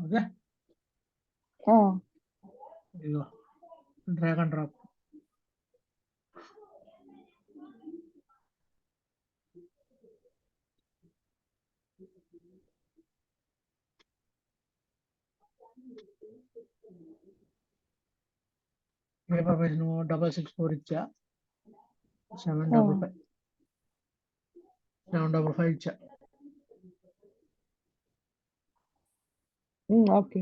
Okay ఇదిగో drag and drop. Paper page 664 ఇచ్చా, 755 755 ఇచ్చా. ఓకే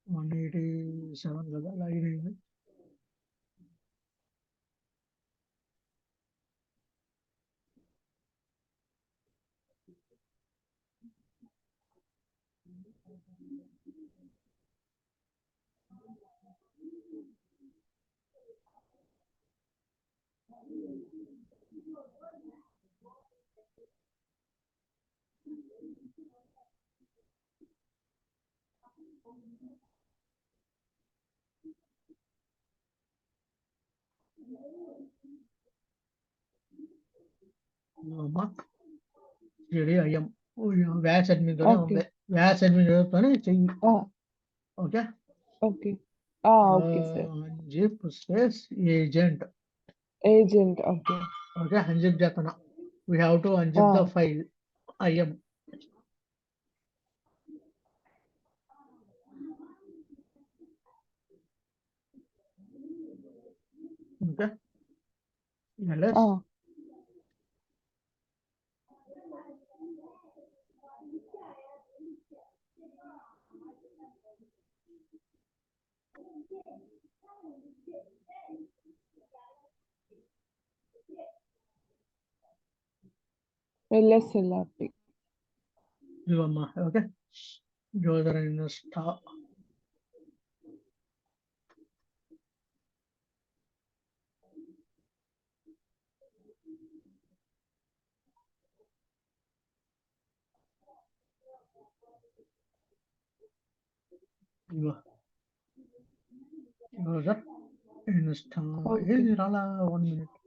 187 కదా లాగిన్ అయింది. అమ్మా ఇది అయ్యం వ్యాస్ అడ్మిన్తోనే ఉంది. వ్యాస్ అడ్మిన్తోనే చెయ్యి. Okay okay okay sir. Zip space agent. Okay okay unzip చేస్తున్నా. We have to unzip the file IM. Okay LS LSLRP. ఇవమ్మా. Okay user insta user insta ఏది రాలా. 1 minute.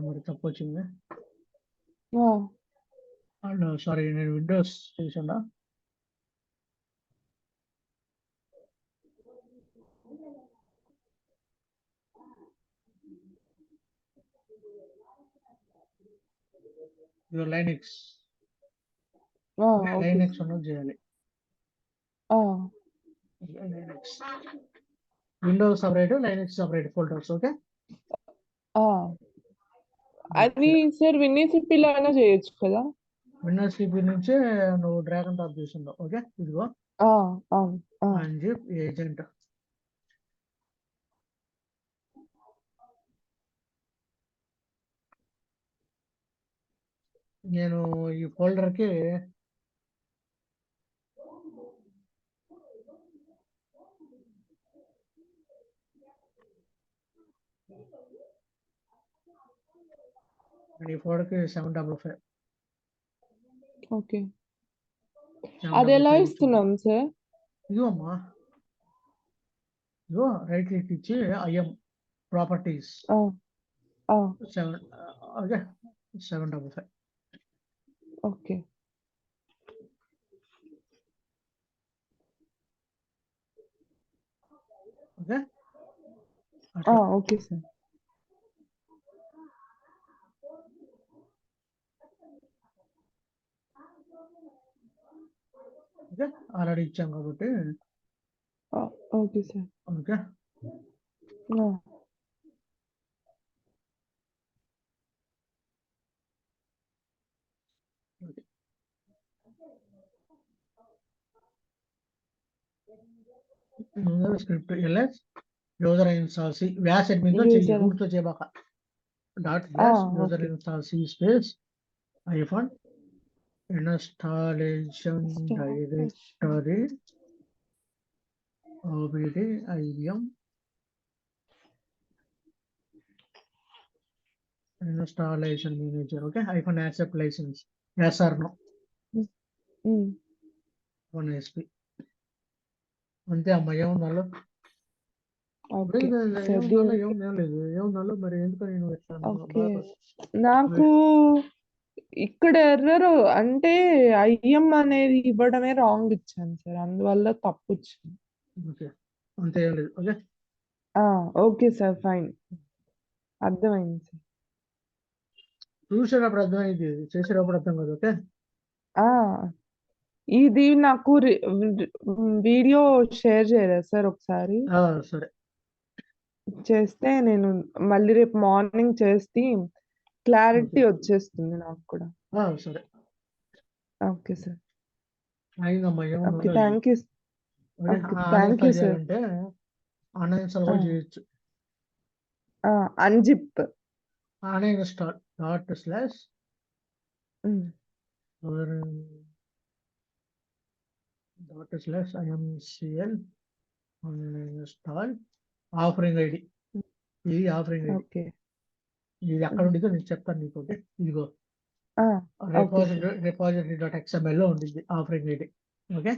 మరి తప్పు వచ్చింది. సారీ నేను విండోస్ చేసాడా. లైనెక్స్ లైనెక్స్ ఉన్నది చేయాలి. Linux Windows separate, Linux separate folders. Okay అది సార్ విన్నీసిపిలో అయినా చేయొచ్చు కదా. విండోస్ సిపి నుంచే నువ్వు డ్రాగ్ అండ్ డ్రాప్ చేసిందో. ఓకే ఇదిగో అన్జిప్ ఏజెంట్. నేను ఈ ఫోల్డర్కి ఈ ఫోల్డర్కి 755. ఓకే అది ఎలా ఇస్తున్నాం సార్. ఇదిగో అమ్మా, ఇదిగో రైట్ క్లిక్ ఇచ్చి IM properties 755. Okay okay okay sir. Okay already ఇచ్చాం కాబట్టి okay sir. Okay script LS user install C వ్యాస్ అడ్మిన్తో చెయ్యి, రూట్తో చేయబాక. డాట్ వ్యాస్ user install C space iPhone installation directory OBD IM installation manager. Okay, iPhone accept licence. Yes or no. Um. 1 SP. అంతే అమ్మా, ఏముందాలో ఓకే ఏముందాలో షెడ్యూల్. ఏం లేదు, ఏముందాలో మరి ఎందుకని నువ్వు ఎట్లా ఓకే నాకు ఇక్కడ ఎర్రర్ అంటే ఐఎం అనేది ఇవ్వడమే రాంగ్ ఇచ్చాను సార్, అందువల్ల తప్పు వచ్చింది. ఓకే, అంతే ఏం లేదు. ఓకే, ఓకే సార్, ఫైన్, అర్థమైంది సార్. చూసేటప్పుడు అర్థమైంది, చేసేటప్పుడు అర్థం కాదు. ఓకే, ఇది నాకు వీడియో షేర్ చేయరా సార్ ఒకసారి? సరే చేస్తే నేను మళ్ళీ రేపు మార్నింగ్ చేస్తే క్లారిటీ వచ్చేస్తుంది నాకు కూడా. సరే ఓకే సార్. అయిందమ్మా, ఓకే, ఏముందో. Thank you. Okay, okay, thank you sir. చేయాలంటే అన్ఇన్స్టాల్ కూడా చేయొచ్చు. Unzip. Uninstall // ./imcl uninstall offering ID. ఇది ఆఫరింగ్ ఐడి. ఓకే. ఇది ఎక్కడ ఉండిదో నేను చెప్తాను నీకు. ఓకే, ఇదిగో ఓకే సార్. repository.xml లో ఉండింది offering ID. Okay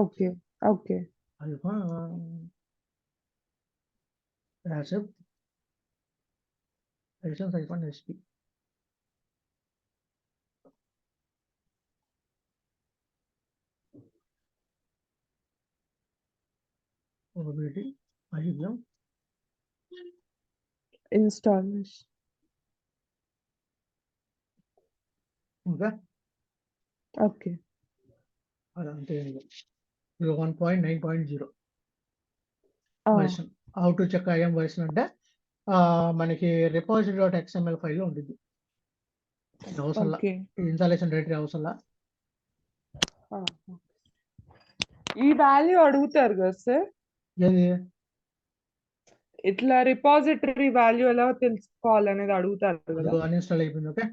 okay. Okay. Accept licence iPhone SP. ఒకటి ఐదు ఇన్స్టాలేషన్. Okay, okay. అదంతే. ఇది 1.9.0 version. How to check IM version అంటే మనకి repository.xml ఫైల్ లో ఉంటుంది. అవసరంలా ఓకే. ఇన్స్టాలేషన్ డైరెక్టరీ అవసరంలా. ఈ వాల్యూ అడుగుతారు కదా సార్, ఏది ఇట్లా రిపాజిటరీ వాల్యూ ఎలా తెలుసుకోవాలనేది అడుగుతారు కదా. అన్ఇన్స్టాల్ అయిపోయింది. ఓకే,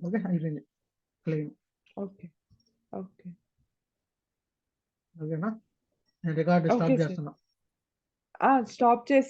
ఓకే అయిపోయింది, క్లెయిమ్. ఓకే. ఓకే. ఓకేనా, నేను రికార్డు ఓకే స్టాప్ సార్. చేస్తున్నా. స్టాప్ చేసి